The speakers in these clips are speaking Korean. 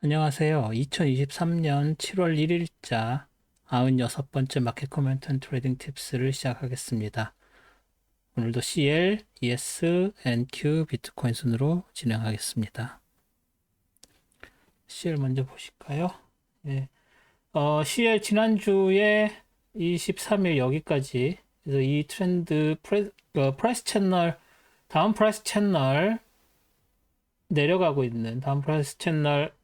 안녕하세요. 2023년 7월 1일자 96번째 마켓 코멘트 앤 트레이딩 팁스를 시작하겠습니다. 오늘도 CL, ES, NQ, 비트코인 순으로 진행하겠습니다. CL 먼저 보실까요? 예. CL 지난주에 23일 여기까지 그래서 이 트렌드 프라이스 채널 다음 프라이스 채널 내려가고 있는 다음 프라이스 채널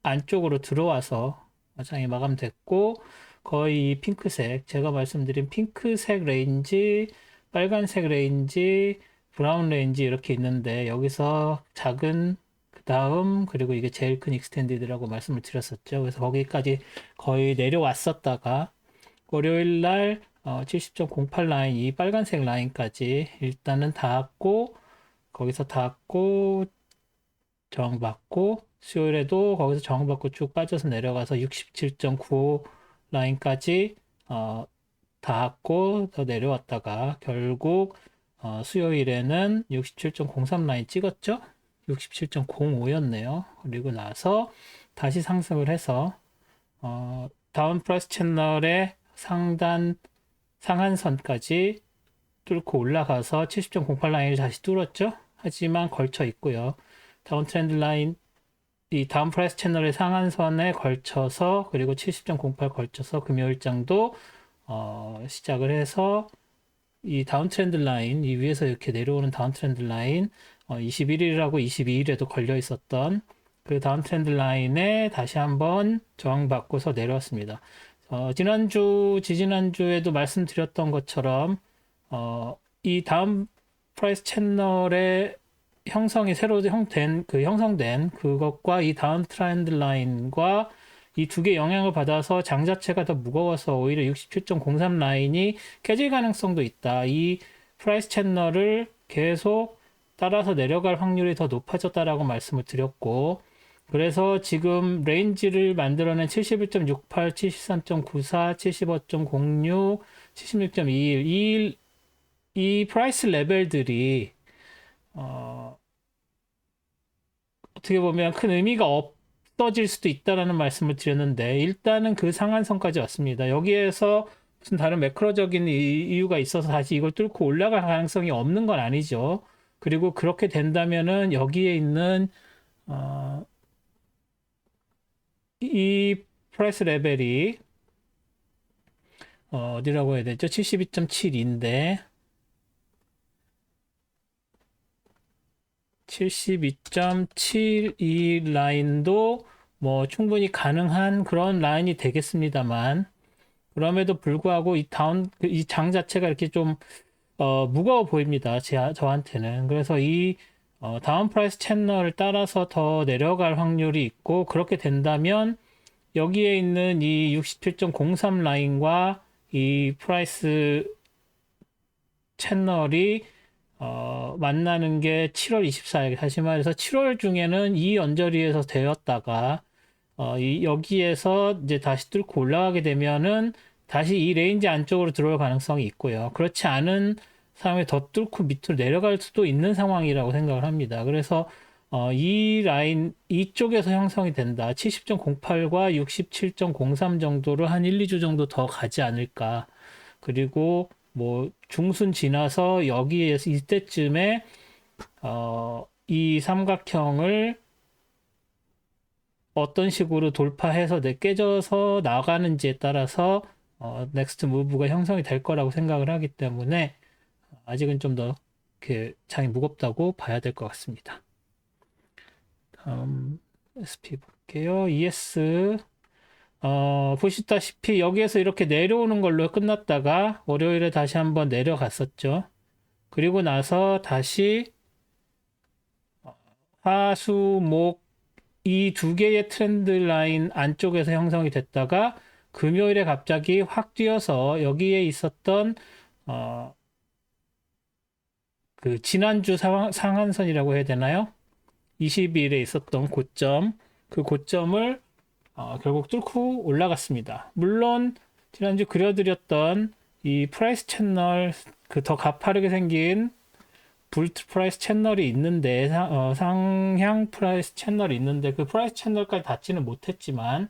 안쪽으로 들어와서 장이 마감됐고 거의 핑크색 제가 말씀드린 핑크색 레인지 빨간색 레인지 브라운 레인지 이렇게 있는데 여기서 작은 그 다음 그리고 이게 제일 큰 익스텐디드라고 말씀을 드렸었죠. 그래서 거기까지 거의 내려왔었다가 월요일 날 70.08 라인 이 빨간색 라인까지 일단은 닿았고 거기서 닿았고 저항받고 수요일에도 거기서 저항받고 쭉 빠져서 내려가서 67.95 라인까지 닿았고 더 내려왔다가 결국 수요일에는 67.03 라인 찍었죠. 67.05였네요. 그리고 나서 다시 상승을 해서 다운 프라이스 채널의 상한선까지 뚫고 올라가서 70.08 라인을 다시 뚫었죠. 하지만 걸쳐 있고요. 다운 트렌드 라인 이 다운 프라이스 채널의 상한선에 걸쳐서 그리고 70.08 걸쳐서 금요일장도 시작을 해서 이 다운 트렌드 라인 이 위에서 이렇게 내려오는 다운 트렌드 라인 21일하고 22일에도 걸려 있었던 그 다운 트렌드 라인에 다시 한번 저항받고서 내려왔습니다. 지지난주에도 말씀드렸던 것처럼 이 다운 프라이스 채널의 형성이 새로 형성된 그것과 이 다운 트렌드 라인과 이 두 개 영향을 받아서 장 자체가 더 무거워서 오히려 67.03 라인이 깨질 가능성도 있다. 이 프라이스 채널을 계속 따라서 내려갈 확률이 더 높아졌다라고 말씀을 드렸고, 그래서 지금 레인지를 만들어낸 71.68, 73.94, 75.06, 76.21, 이 프라이스 레벨들이 어떻게 보면 큰 의미가 없어질 수도 있다라는 말씀을 드렸는데 일단은 그 상한선까지 왔습니다. 여기에서 무슨 다른 매크로적인 이유가 있어서 다시 이걸 뚫고 올라갈 가능성이 없는 건 아니죠. 그리고 그렇게 된다면은 여기에 있는 이 프라이스 레벨이 어디라고 해야 되죠? 72.7인데 72.72 라인도 뭐 충분히 가능한 그런 라인이 되겠습니다만 그럼에도 불구하고 이 장 자체가 이렇게 좀 무거워 보입니다. 저한테는. 그래서 이 다운 프라이스 채널을 따라서 더 내려갈 확률이 있고 그렇게 된다면 여기에 있는 이 67.03 라인과 이 프라이스 채널이 만나는 게 7월 24일, 다시 말해서 7월 중에는 이 언저리에서 되었다가 여기에서 이제 다시 뚫고 올라가게 되면은 다시 이 레인지 안쪽으로 들어올 가능성이 있고요. 그렇지 않은 상황에 더 뚫고 밑으로 내려갈 수도 있는 상황이라고 생각을 합니다. 그래서 이 라인 이쪽에서 형성이 된다. 70.08과 67.03 정도를 한 1, 2주 정도 더 가지 않을까. 그리고 뭐 중순 지나서 여기에서 이때쯤에 이 삼각형을 어떤 식으로 돌파해서 깨져서 나가는지에 따라서 넥스트 무브가 형성이 될 거라고 생각을 하기 때문에 아직은 좀 더 장이 무겁다고 봐야 될 것 같습니다. 다음 SP 볼게요. ES 보시다시피 여기에서 이렇게 내려오는 걸로 끝났다가 월요일에 다시 한번 내려갔었죠. 그리고 나서 다시 화, 수, 목 이 두 개의 트렌드 라인 안쪽에서 형성이 됐다가 금요일에 갑자기 확 뛰어서 여기에 있었던 그 지난주 상한선이라고 해야 되나요? 20일에 있었던 고점, 그 고점을 결국 뚫고 올라갔습니다. 물론 지난주 그려드렸던 이 프라이스 채널 그 더 가파르게 생긴 불트 프라이스 채널이 있는데 상향 프라이스 채널이 있는데 그 프라이스 채널까지 닿지는 못했지만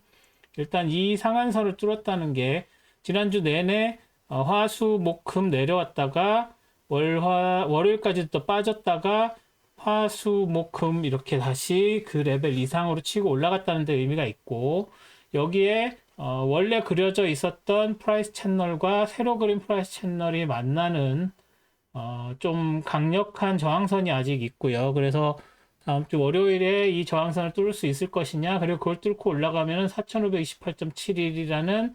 일단 이 상한선을 뚫었다는 게 지난주 내내 화수목금 내려왔다가 월요일까지 또 빠졌다가 화수목금 이렇게 다시 그 레벨 이상으로 치고 올라갔다는 데 의미가 있고 여기에 원래 그려져 있었던 프라이스 채널과 새로 그린 프라이스 채널이 만나는 좀 강력한 저항선이 아직 있고요. 그래서 다음 주 월요일에 이 저항선을 뚫을 수 있을 것이냐, 그리고 그걸 뚫고 올라가면은 4528.71이라는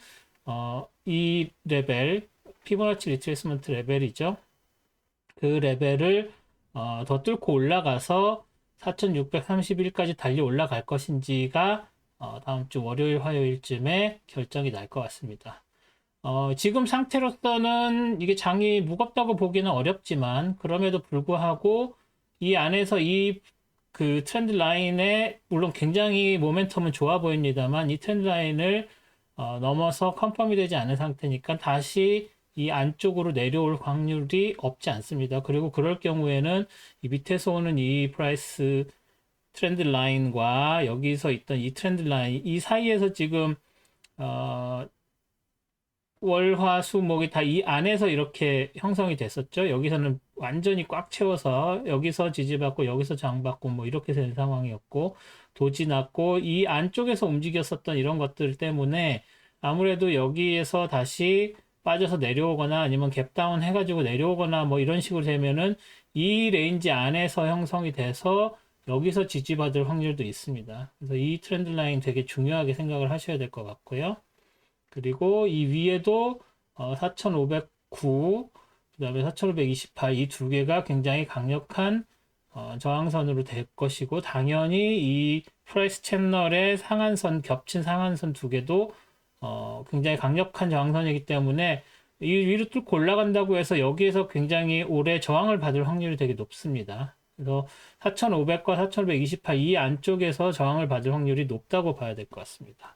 이 레벨, 피보나치 리트레이스먼트 레벨이죠. 그 레벨을 더 뚫고 올라가서 4631까지 달리 올라갈 것인지가 다음 주 월요일, 화요일쯤에 결정이 날 것 같습니다. 지금 상태로서는 이게 장이 무겁다고 보기는 어렵지만, 그럼에도 불구하고 이 안에서 그 트렌드 라인에, 물론 굉장히 모멘텀은 좋아 보입니다만, 이 트렌드 라인을 넘어서 컨펌이 되지 않은 상태니까 다시 이 안쪽으로 내려올 확률이 없지 않습니다. 그리고 그럴 경우에는 이 밑에서 오는 이 프라이스 트렌드 라인과 여기서 있던 이 트렌드 라인, 이 사이에서 지금 월화수목이 다 이 안에서 이렇게 형성이 됐었죠. 여기서는 완전히 꽉 채워서 여기서 지지받고 여기서 장받고 뭐 이렇게 된 상황이었고, 도지 났고 이 안쪽에서 움직였었던 이런 것들 때문에 아무래도 여기에서 다시 빠져서 내려오거나 아니면 갭다운 해가지고 내려오거나 뭐 이런 식으로 되면은 이 레인지 안에서 형성이 돼서 여기서 지지받을 확률도 있습니다. 그래서 이 트렌드 라인 되게 중요하게 생각을 하셔야 될 것 같고요. 그리고 이 위에도 4509, 그 다음에 4528, 이 두 개가 굉장히 강력한 저항선으로 될 것이고, 당연히 이 프라이스 채널의 상한선, 겹친 상한선 두 개도 굉장히 강력한 저항선이기 때문에 이 위로 뚫고 올라간다고 해서 여기에서 굉장히 오래 저항을 받을 확률이 되게 높습니다. 그래서 4500과 4528 이 안쪽에서 저항을 받을 확률이 높다고 봐야 될 것 같습니다.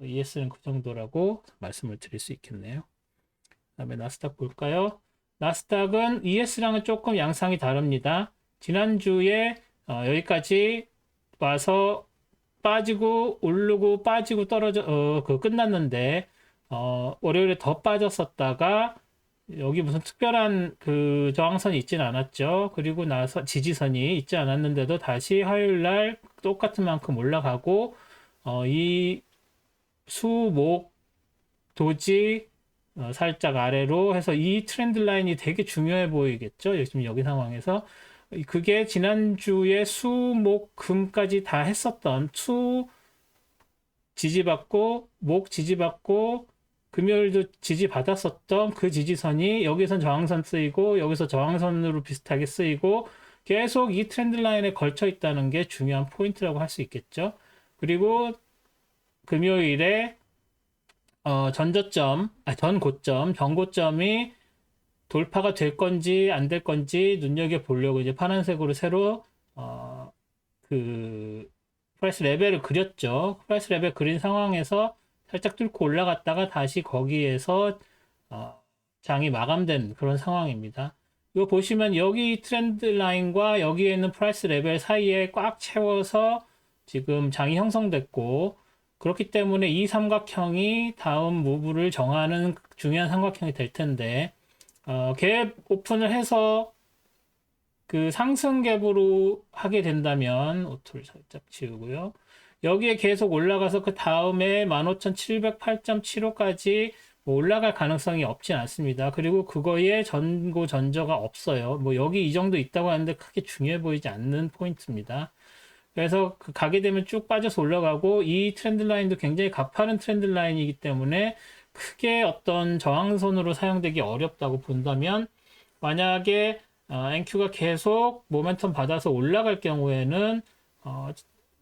ES는 그 정도라고 말씀을 드릴 수 있겠네요. 그 다음에 나스닥 볼까요? 나스닥은 ES랑은 조금 양상이 다릅니다. 지난주에 여기까지 와서 빠지고 오르고 빠지고 떨어져 끝났는데 월요일에 더 빠졌었다가 여기 무슨 특별한 그 저항선이 있지는 않았죠. 그리고 나서 지지선이 있지 않았는데도 다시 화요일 날 똑같은 만큼 올라가고 이 수목 도지 살짝 아래로 해서 이 트렌드 라인이 되게 중요해 보이겠죠. 지금 여기 상황에서 그게 지난주에 수목금까지 다 했었던 수 지지받고 목 지지받고 금요일도 지지받았었던 그 지지선이 여기선 저항선 쓰이고 여기서 저항선으로 비슷하게 쓰이고 계속 이 트렌드 라인에 걸쳐 있다는 게 중요한 포인트라고 할 수 있겠죠. 그리고 금요일에 전고점, 전고점이 돌파가 될 건지 안 될 건지 눈여겨 보려고 이제 파란색으로 새로 그 프라이스 레벨을 그렸죠. 프라이스 레벨 그린 상황에서 살짝 뚫고 올라갔다가 다시 거기에서 장이 마감된 그런 상황입니다. 이거 보시면 여기 트렌드 라인과 여기에 있는 프라이스 레벨 사이에 꽉 채워서 지금 장이 형성됐고, 그렇기 때문에 이 삼각형이 다음 무브를 정하는 중요한 삼각형이 될 텐데, 갭 오픈을 해서 그 상승 갭으로 하게 된다면, 오토를 살짝 지우고요. 여기에 계속 올라가서 그 다음에 15,708.75까지 올라갈 가능성이 없진 않습니다. 그리고 그거에 전고 전저가 없어요. 뭐 여기 이 정도 있다고 하는데 크게 중요해 보이지 않는 포인트입니다. 그래서 그 가게 되면 쭉 빠져서 올라가고, 이 트렌드 라인도 굉장히 가파른 트렌드 라인이기 때문에 크게 어떤 저항선으로 사용되기 어렵다고 본다면, 만약에 NQ가 계속 모멘텀 받아서 올라갈 경우에는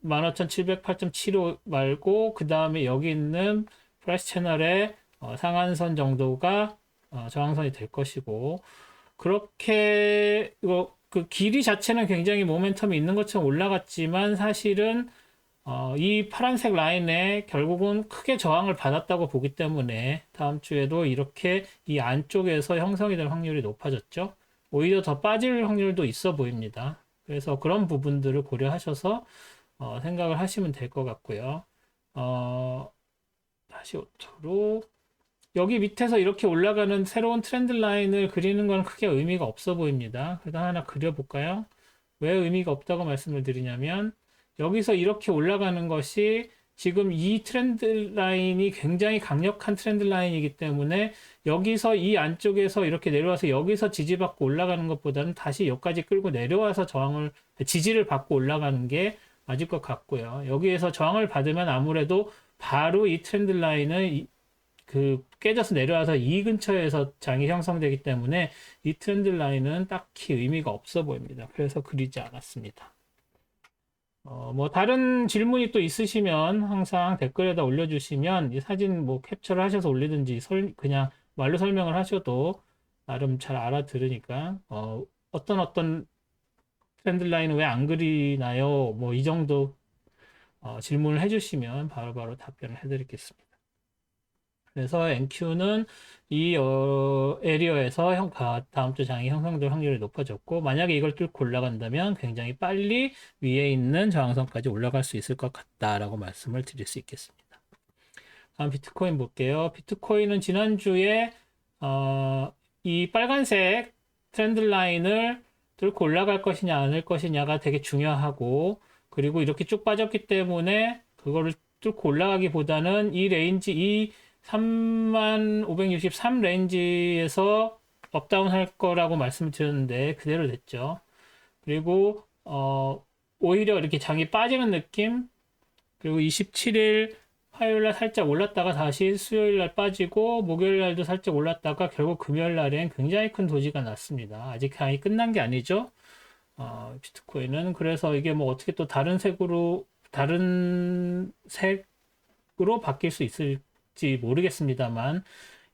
15,708.75 말고 그 다음에 여기 있는 프라이스 채널의 상한선 정도가 저항선이 될 것이고, 그렇게 그 길이 자체는 굉장히 모멘텀이 있는 것처럼 올라갔지만 사실은 이 파란색 라인에 결국은 크게 저항을 받았다고 보기 때문에 다음 주에도 이렇게 이 안쪽에서 형성이 될 확률이 높아졌죠. 오히려 더 빠질 확률도 있어 보입니다. 그래서 그런 부분들을 고려하셔서 생각을 하시면 될 것 같고요. 다시 오토로 여기 밑에서 이렇게 올라가는 새로운 트렌드 라인을 그리는 건 크게 의미가 없어 보입니다. 그래서 하나 그려볼까요? 왜 의미가 없다고 말씀을 드리냐면 여기서 이렇게 올라가는 것이 지금 이 트렌드 라인이 굉장히 강력한 트렌드 라인이기 때문에 여기서 이 안쪽에서 이렇게 내려와서 여기서 지지받고 올라가는 것보다는 다시 여기까지 끌고 내려와서 지지를 받고 올라가는 게 맞을 것 같고요. 여기에서 저항을 받으면 아무래도 바로 이 트렌드 라인은 깨져서 내려와서 이 근처에서 장이 형성되기 때문에 이 트렌드 라인은 딱히 의미가 없어 보입니다. 그래서 그리지 않았습니다. 뭐 다른 질문이 또 있으시면 항상 댓글에다 올려주시면 이 사진 뭐 캡처를 하셔서 올리든지 그냥 말로 설명을 하셔도 나름 잘 알아들으니까 어떤 트렌드 라인은 왜 안 그리나요? 뭐 이 정도 질문을 해주시면 바로바로 답변을 해드리겠습니다. 그래서 NQ는 이 에리어에서 다음 주 장이 형성될 확률이 높아졌고, 만약에 이걸 뚫고 올라간다면 굉장히 빨리 위에 있는 저항선까지 올라갈 수 있을 것 같다라고 말씀을 드릴 수 있겠습니다. 다음 비트코인 볼게요. 비트코인은 지난주에 이 빨간색 트렌드 라인을 뚫고 올라갈 것이냐 아닐 것이냐가 되게 중요하고, 그리고 이렇게 쭉 빠졌기 때문에 그거를 뚫고 올라가기보다는 이 레인지, 이 3563 레인지에서 업다운 할 거라고 말씀을 드렸는데 그대로 됐죠. 그리고 오히려 이렇게 장이 빠지는 느낌, 그리고 27일 화요일 날 살짝 올랐다가 다시 수요일 날 빠지고 목요일 날도 살짝 올랐다가 결국 금요일 날엔 굉장히 큰 도지가 났습니다. 아직 강이 끝난 게 아니죠. 비트코인은. 그래서 이게 뭐 어떻게 또 다른 색으로 바뀔 수 있을지 모르겠습니다만,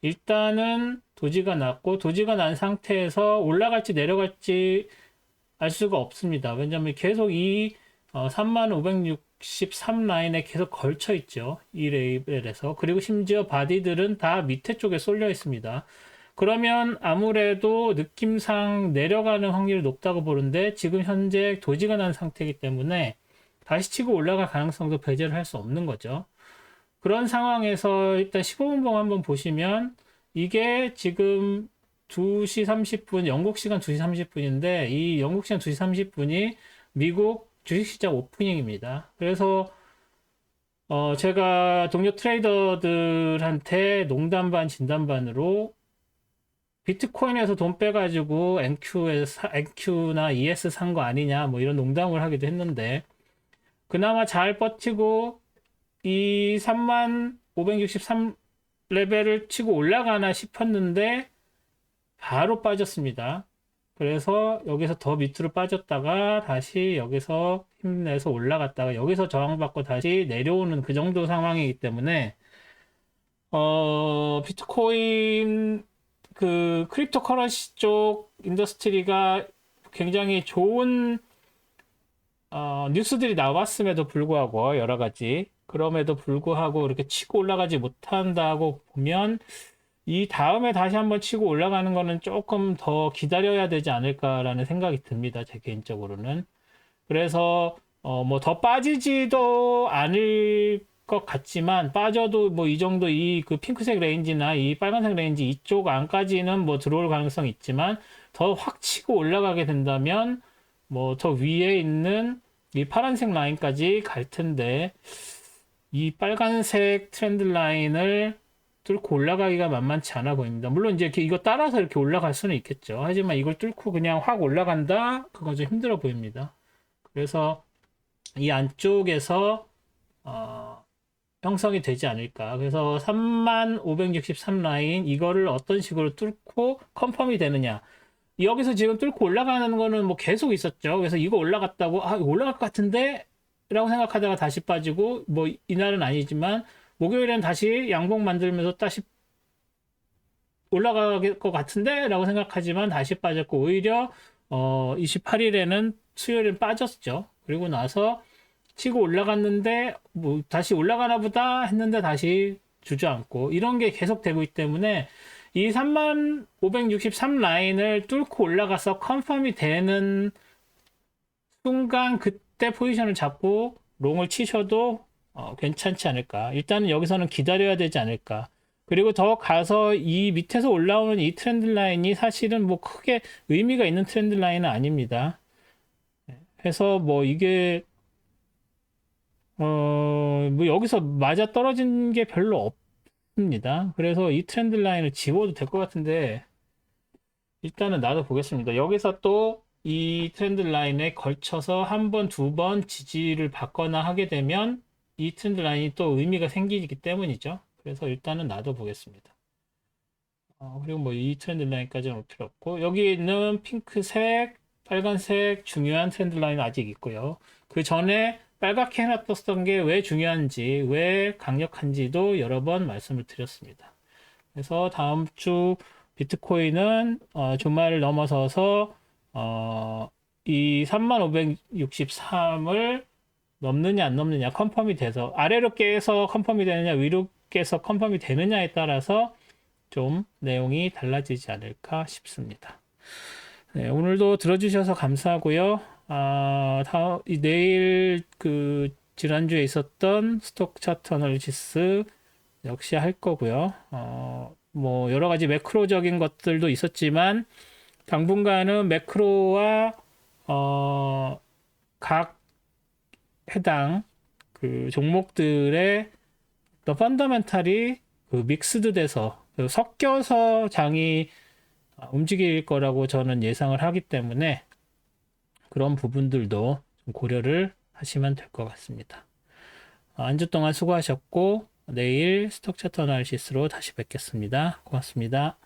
일단은 도지가 났고, 도지가 난 상태에서 올라갈지 내려갈지 알 수가 없습니다. 왜냐면 계속 이 3563 라인에 계속 걸쳐 있죠. 이 레벨에서. 그리고 심지어 바디들은 다 밑에 쪽에 쏠려 있습니다. 그러면 아무래도 느낌상 내려가는 확률이 높다고 보는데, 지금 현재 도지가 난 상태이기 때문에 다시 치고 올라갈 가능성도 배제를 할 수 없는 거죠. 그런 상황에서 일단 15분봉 한번 보시면, 이게 지금 2시 30분, 영국 시간 2시 30분인데, 이 영국 시간 2시 30분이 미국 주식시장 오프닝입니다. 그래서 제가 동료 트레이더들한테 농담 반 진담 반으로 비트코인에서 돈 빼가지고 NQ나 ES 산 거 아니냐, 뭐 이런 농담을 하기도 했는데, 그나마 잘 버티고 이 3563 레벨을 치고 올라가나 싶었는데 바로 빠졌습니다. 그래서 여기서 더 밑으로 빠졌다가 다시 여기서 힘내서 올라갔다가 여기서 저항받고 다시 내려오는 그 정도 상황이기 때문에 비트코인 그 크립토 커런시 쪽 인더스트리가 굉장히 좋은 뉴스들이 나왔음에도 불구하고 여러 가지 그럼에도 불구하고 이렇게 치고 올라가지 못한다고 보면 이 다음에 다시 한번 치고 올라가는 거는 조금 더 기다려야 되지 않을까라는 생각이 듭니다. 제 개인적으로는. 그래서 뭐 더 빠지지도 않을 것 같지만 빠져도 뭐 이 정도 이 그 핑크색 레인지나 이 빨간색 레인지 이쪽 안까지는 뭐 들어올 가능성이 있지만 더 확 치고 올라가게 된다면 뭐 더 위에 있는 이 파란색 라인까지 갈 텐데 이 빨간색 트렌드 라인을 뚫고 올라가기가 만만치 않아 보입니다. 물론 이제 이거 따라서 이렇게 올라갈 수는 있겠죠. 하지만 이걸 뚫고 그냥 확 올라간다? 그거 좀 힘들어 보입니다. 그래서 이 안쪽에서 형성이 되지 않을까. 그래서 3563 라인 이거를 어떤 식으로 뚫고 컨펌이 되느냐. 여기서 지금 뚫고 올라가는 거는 뭐 계속 있었죠. 그래서 이거 올라갔다고 이거 올라갈 것 같은데 라고 생각하다가 다시 빠지고 뭐 이날은 아니지만 목요일엔 다시 양봉 만들면서 다시 올라갈 것 같은데 라고 생각하지만 다시 빠졌고 오히려 28일에는 수요일엔 빠졌죠. 그리고 나서 치고 올라갔는데 뭐 다시 올라가나 보다 했는데 다시 주저앉고 이런 게 계속 되고 있기 때문에 이 3563 라인을 뚫고 올라가서 컨펌이 되는 순간 그때 포지션을 잡고 롱을 치셔도 괜찮지 않을까. 일단은 여기서는 기다려야 되지 않을까. 그리고 더 가서 이 밑에서 올라오는 이 트렌드 라인이 사실은 뭐 크게 의미가 있는 트렌드 라인은 아닙니다. 해서 뭐 이게 뭐 여기서 맞아 떨어진 게 별로 없습니다. 그래서 이 트렌드 라인을 지워도 될 것 같은데 일단은 놔둬 보겠습니다. 여기서 또 이 트렌드 라인에 걸쳐서 한 번, 두 번 지지를 받거나 하게 되면 이 트렌드 라인이 또 의미가 생기기 때문이죠. 그래서 일단은 놔둬 보겠습니다. 그리고 뭐 이 트렌드 라인까지는 올 필요 없고 여기는 핑크색, 빨간색 중요한 트렌드 라인 아직 있고요. 그 전에 빨갛게 해놨던 게 왜 중요한지, 왜 강력한지도 여러 번 말씀을 드렸습니다. 그래서 다음 주 비트코인은 주말을 넘어서서 이 3563을 넘느냐 안 넘느냐 컨펌이 돼서 아래로 깨서 컨펌이 되느냐 위로 깨서 컨펌이 되느냐에 따라서 좀 내용이 달라지지 않을까 싶습니다. 네, 오늘도 들어주셔서 감사하고요. 내일 그 지난주에 있었던 스톡 차트 어널리시스 역시 할 거고요. 뭐 여러 가지 매크로적인 것들도 있었지만 당분간은 매크로와 각 해당 그 종목들의 어떤 펀더멘탈이 그 믹스드 돼서 그 섞여서 장이 움직일 거라고 저는 예상을 하기 때문에 그런 부분들도 좀 고려를 하시면 될 것 같습니다. 한 주 동안 수고하셨고 내일 스톡 차트 어널리시스로 다시 뵙겠습니다. 고맙습니다.